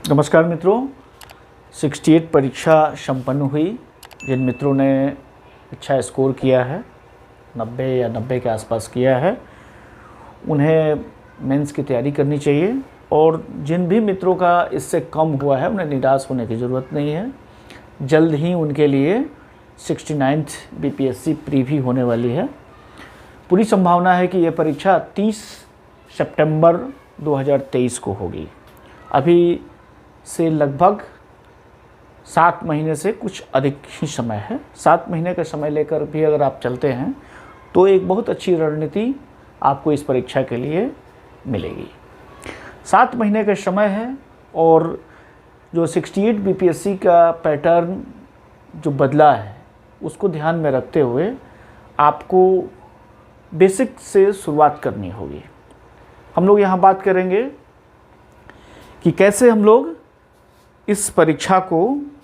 नमस्कार मित्रों, 68 परीक्षा संपन्न हुई। जिन मित्रों ने अच्छा स्कोर किया है, 90 या 90 के आसपास किया है, उन्हें मेंस की तैयारी करनी चाहिए। और जिन भी मित्रों का इससे कम हुआ है, उन्हें निराश होने की ज़रूरत नहीं है। जल्द ही उनके लिए 69th बीपीएससी प्री भी होने वाली है। पूरी संभावना है कि यह परीक्षा 30 सितंबर 2023 को होगी। अभी से लगभग 7 महीने से कुछ अधिक ही समय है। 7 महीने का समय लेकर भी अगर आप चलते हैं तो एक बहुत अच्छी रणनीति आपको इस परीक्षा के लिए मिलेगी। 7 महीने का समय है और जो 68 बीपीएससी का पैटर्न जो बदला है, उसको ध्यान में रखते हुए आपको बेसिक से शुरुआत करनी होगी। हम लोग यहाँ बात करेंगे कि कैसे हम लोग इस परीक्षा को,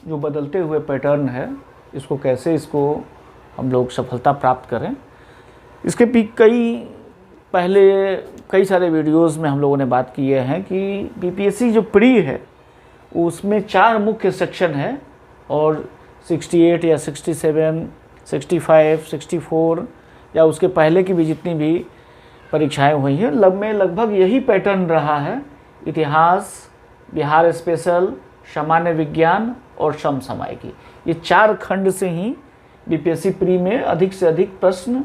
जो बदलते हुए पैटर्न है, इसको हम लोग सफलता प्राप्त करें। इसके भी कई सारे वीडियोस में हम लोगों ने बात की हैं कि बीपीएससी जो प्री है उसमें 4 मुख्य सेक्शन है और 68 या 67, 65, 64 या उसके पहले की भी जितनी भी परीक्षाएं हुई हैं, लगभग यही पैटर्न रहा है। इतिहास, बिहार स्पेशल, सामान्य विज्ञान और समसामयिकी, ये 4 खंड से ही बीपीएससी प्री में अधिक से अधिक प्रश्न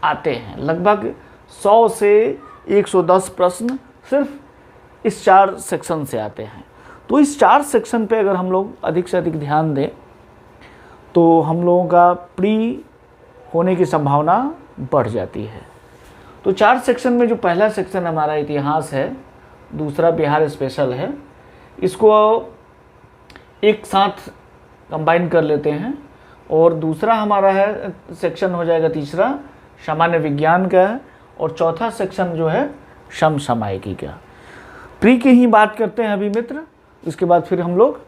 आते हैं। लगभग 100 से 110 प्रश्न सिर्फ इस 4 सेक्शन से आते हैं। तो इस 4 सेक्शन पे अगर हम लोग अधिक से अधिक ध्यान दें तो हम लोगों का प्री होने की संभावना बढ़ जाती है। तो 4 सेक्शन में जो पहला सेक्शन हमारा इतिहास है, दूसरा बिहार स्पेशल है, इसको एक साथ कंबाइन कर लेते हैं। और दूसरा हमारा है सेक्शन हो जाएगा तीसरा सामान्य विज्ञान का है, और चौथा सेक्शन जो है समसामयिकी का। प्री की ही बात करते हैं अभी मित्र, इसके बाद फिर हम लोग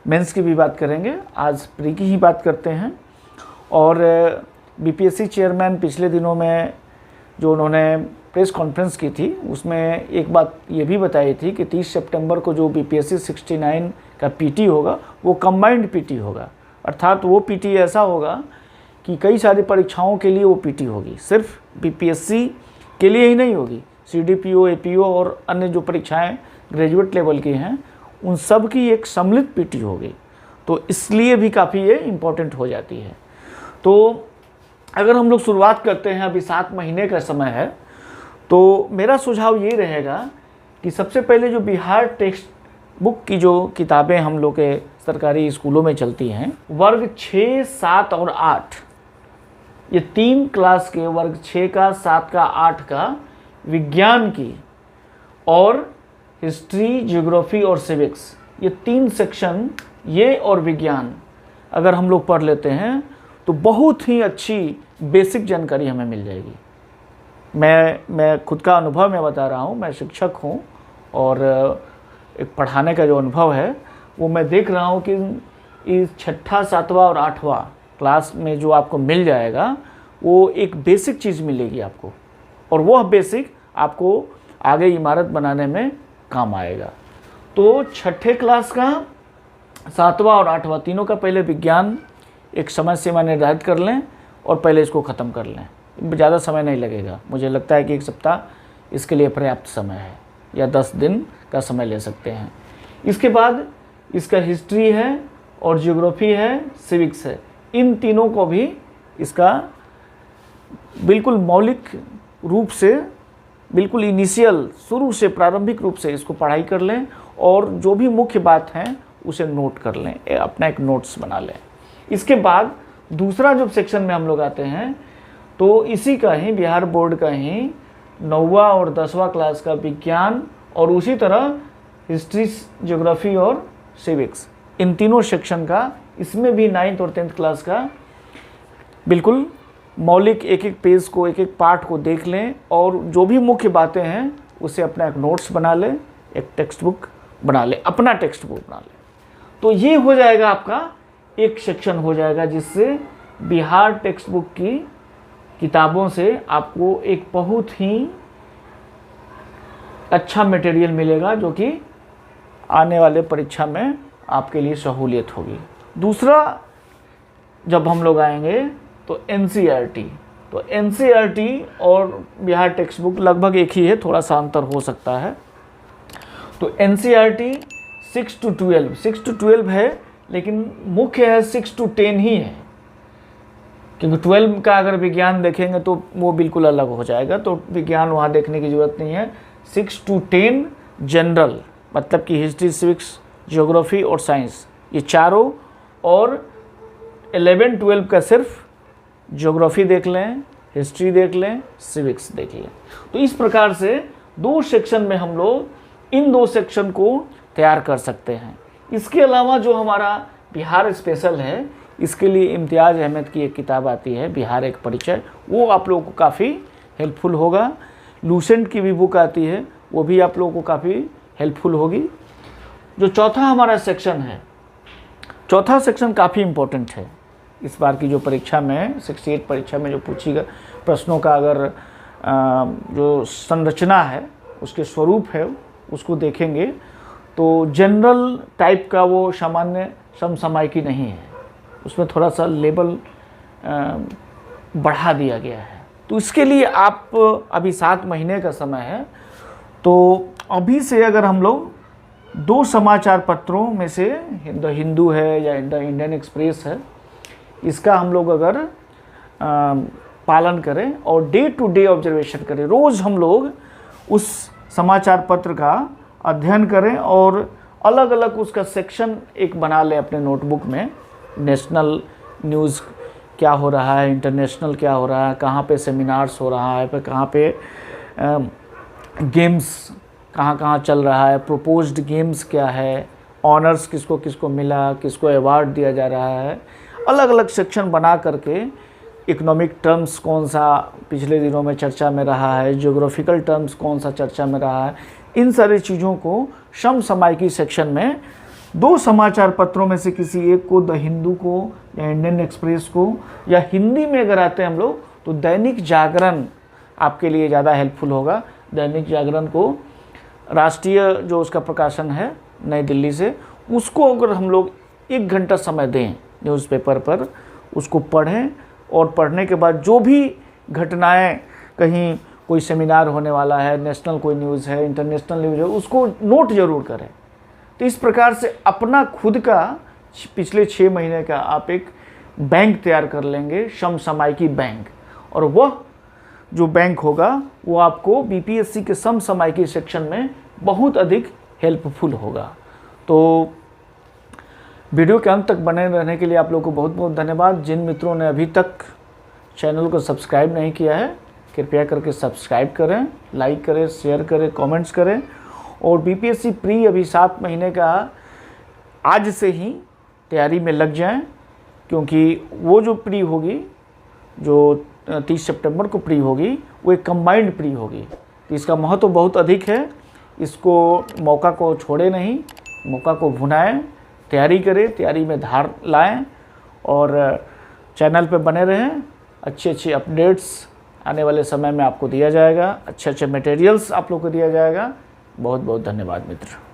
मेंस की भी बात करेंगे। आज प्री की ही बात करते हैं। और बीपीएससी चेयरमैन पिछले दिनों में जो उन्होंने प्रेस कॉन्फ्रेंस की थी, उसमें एक बात ये भी बताई थी कि 30 सितंबर को जो बीपीएससी 69 का पीटी होगा वो कंबाइंड पीटी होगा। अर्थात वो पीटी ऐसा होगा कि कई सारी परीक्षाओं के लिए वो पीटी होगी, सिर्फ बीपीएससी के लिए ही नहीं होगी। सीडीपीओ, एपीओ और अन्य जो परीक्षाएं ग्रेजुएट लेवल की हैं, उन सब की एक सम्मिलित पीटी होगी। तो इसलिए भी काफ़ी ये इम्पोर्टेंट हो जाती है। तो अगर हम लोग शुरुआत करते हैं, अभी 7 महीने का समय है, तो मेरा सुझाव ये रहेगा कि सबसे पहले जो बिहार टेक्स्ट बुक की जो किताबें हम लोग के सरकारी स्कूलों में चलती हैं, वर्ग 6, 7 और 8, ये 3 क्लास के वर्ग 6 का, 7 का, 8 का विज्ञान की और हिस्ट्री, ज्योग्राफी और सिविक्स, ये 3 सेक्शन, ये और विज्ञान अगर हम लोग पढ़ लेते हैं तो बहुत ही अच्छी बेसिक जानकारी हमें मिल जाएगी। मैं खुद का अनुभव मैं बता रहा हूँ, मैं शिक्षक हूँ और एक पढ़ाने का जो अनुभव है वो मैं देख रहा हूँ कि इस 6ठा, 7वां और 8वां क्लास में जो आपको मिल जाएगा वो एक बेसिक चीज़ मिलेगी आपको, और वह बेसिक आपको आगे इमारत बनाने में काम आएगा। तो 6ठे क्लास का, 7वां और 8वां तीनों का पहले विज्ञान एक समय सीमा निर्धारित कर लें और पहले इसको ख़त्म कर लें। ज़्यादा समय नहीं लगेगा, मुझे लगता है कि 1 सप्ताह इसके लिए पर्याप्त समय है, या 10 दिन का समय ले सकते हैं। इसके बाद इसका हिस्ट्री है और ज्योग्राफी है, सिविक्स है, इन तीनों को भी इसका बिल्कुल मौलिक रूप से, बिल्कुल इनिशियल, शुरू से प्रारंभिक रूप से इसको पढ़ाई कर लें और जो भी मुख्य बात है उसे नोट कर लें, अपना एक नोट्स बना लें। इसके बाद दूसरा जो सेक्शन में हम लोग आते हैं तो इसी का ही, बिहार बोर्ड का ही 9वां और 10वां क्लास का विज्ञान और उसी तरह हिस्ट्री, ज्योग्राफी और सिविक्स, इन तीनों सेक्शन का, इसमें भी 9th और 10th क्लास का बिल्कुल मौलिक एक एक पेज को, एक एक पार्ट को देख लें और जो भी मुख्य बातें हैं उसे अपना एक नोट्स बना लें, एक टेक्स्ट बुक बना लें, अपना टेक्स्ट बुक बना लें। तो ये हो जाएगा आपका एक सेक्शन हो जाएगा, जिससे बिहार टेक्स्ट बुक की किताबों से आपको एक बहुत ही अच्छा मटेरियल मिलेगा जो कि आने वाले परीक्षा में आपके लिए सहूलियत होगी। दूसरा, जब हम लोग आएंगे तो NCERT, तो NCERT और बिहार टेक्स्ट बुक लगभग एक ही है, थोड़ा सा अंतर हो सकता है। तो NCERT 6 to 12 है, लेकिन मुख्य है 6 to 10 ही है, क्योंकि 12 का अगर विज्ञान देखेंगे तो वो बिल्कुल अलग हो जाएगा, तो विज्ञान वहाँ देखने की ज़रूरत नहीं है। 6 to 10 जनरल, मतलब कि हिस्ट्री, सिविक्स, ज्योग्राफी और साइंस, ये चारों, और 11-12 का सिर्फ ज्योग्राफी देख लें, हिस्ट्री देख लें, सिविक्स देख लें। तो इस प्रकार से 2 सेक्शन में हम लोग इन 2 सेक्शन को तैयार कर सकते हैं। इसके अलावा जो हमारा बिहार स्पेशल है, इसके लिए इम्तियाज़ अहमद की एक किताब आती है, बिहार एक परिचय, वो आप लोगों को काफ़ी हेल्पफुल होगा। लूसेंट की भी बुक आती है, वो भी आप लोगों को काफ़ी हेल्पफुल होगी। जो चौथा हमारा सेक्शन है, चौथा सेक्शन काफ़ी इम्पोर्टेंट है। इस बार की जो परीक्षा में 68 परीक्षा में जो पूछी गए प्रश्नों का अगर जो संरचना है, उसके स्वरूप है, उसको देखेंगे तो जनरल टाइप का वो सामान्य समसामयिकी नहीं है, उसमें थोड़ा सा लेवल बढ़ा दिया गया है। तो इसके लिए आप अभी 7 महीने का समय है, तो अभी से अगर हम लोग 2 समाचार पत्रों में से द हिंदू है या द इंडियन एक्सप्रेस है, इसका हम लोग अगर पालन करें और डे टू डे ऑब्जर्वेशन करें, रोज़ हम लोग उस समाचार पत्र का अध्ययन करें और अलग अलग उसका सेक्शन एक बना लें अपने नोटबुक में। नेशनल न्यूज़ क्या हो रहा है, इंटरनेशनल क्या हो रहा है, कहाँ पे सेमिनार्स हो रहा है, फिर कहाँ पे गेम्स कहाँ कहाँ चल रहा है, प्रोपोज्ड गेम्स क्या है, ऑनर्स किसको किसको मिला, किसको अवार्ड दिया जा रहा है, अलग अलग सेक्शन बना करके इकोनॉमिक टर्म्स कौन सा पिछले दिनों में चर्चा में रहा है, ज्योग्राफिकल टर्म्स कौन सा चर्चा में रहा है, इन सारी चीज़ों को समसामयिकी सेक्शन में 2 समाचार पत्रों में से किसी एक को, द हिंदू को या इंडियन एक्सप्रेस को, या हिंदी में अगर आते हैं हम लोग तो दैनिक जागरण आपके लिए ज़्यादा हेल्पफुल होगा। दैनिक जागरण को राष्ट्रीय जो उसका प्रकाशन है नई दिल्ली से, उसको अगर हम लोग 1 घंटा समय दें न्यूज़पेपर पर, उसको पढ़ें और पढ़ने के बाद जो भी घटनाएं, कहीं कोई सेमिनार होने वाला है, नेशनल कोई न्यूज़ है, इंटरनेशनल न्यूज़ है, उसको नोट ज़रूर करें। तो इस प्रकार से अपना खुद का पिछले 6 महीने का आप एक बैंक तैयार कर लेंगे, समसामयिकी बैंक, और वह जो बैंक होगा वो आपको बीपीएससी के समसामयिकी सेक्शन में बहुत अधिक हेल्पफुल होगा। तो वीडियो के अंत तक बने रहने के लिए आप लोगों को बहुत बहुत धन्यवाद। जिन मित्रों ने अभी तक चैनल को सब्सक्राइब नहीं किया है, कृपया करके सब्सक्राइब करें, लाइक करें, शेयर करें, कमेंट्स करें। और बीपीएससी प्री अभी 7 महीने का आज से ही तैयारी में लग जाएं, क्योंकि वो जो प्री होगी, जो 30 सितंबर को प्री होगी, वो एक कंबाइंड प्री होगी। तो इसका महत्व बहुत अधिक है। इसको मौका को छोड़े नहीं, मौका को भुनाएं, तैयारी करें, तैयारी में धार लाएं और चैनल पे बने रहें। अच्छे अच्छे अपडेट्स आने वाले समय में आपको दिया जाएगा, अच्छे अच्छे मटेरियल्स आप लोग को दिया जाएगा। बहुत बहुत धन्यवाद मित्र।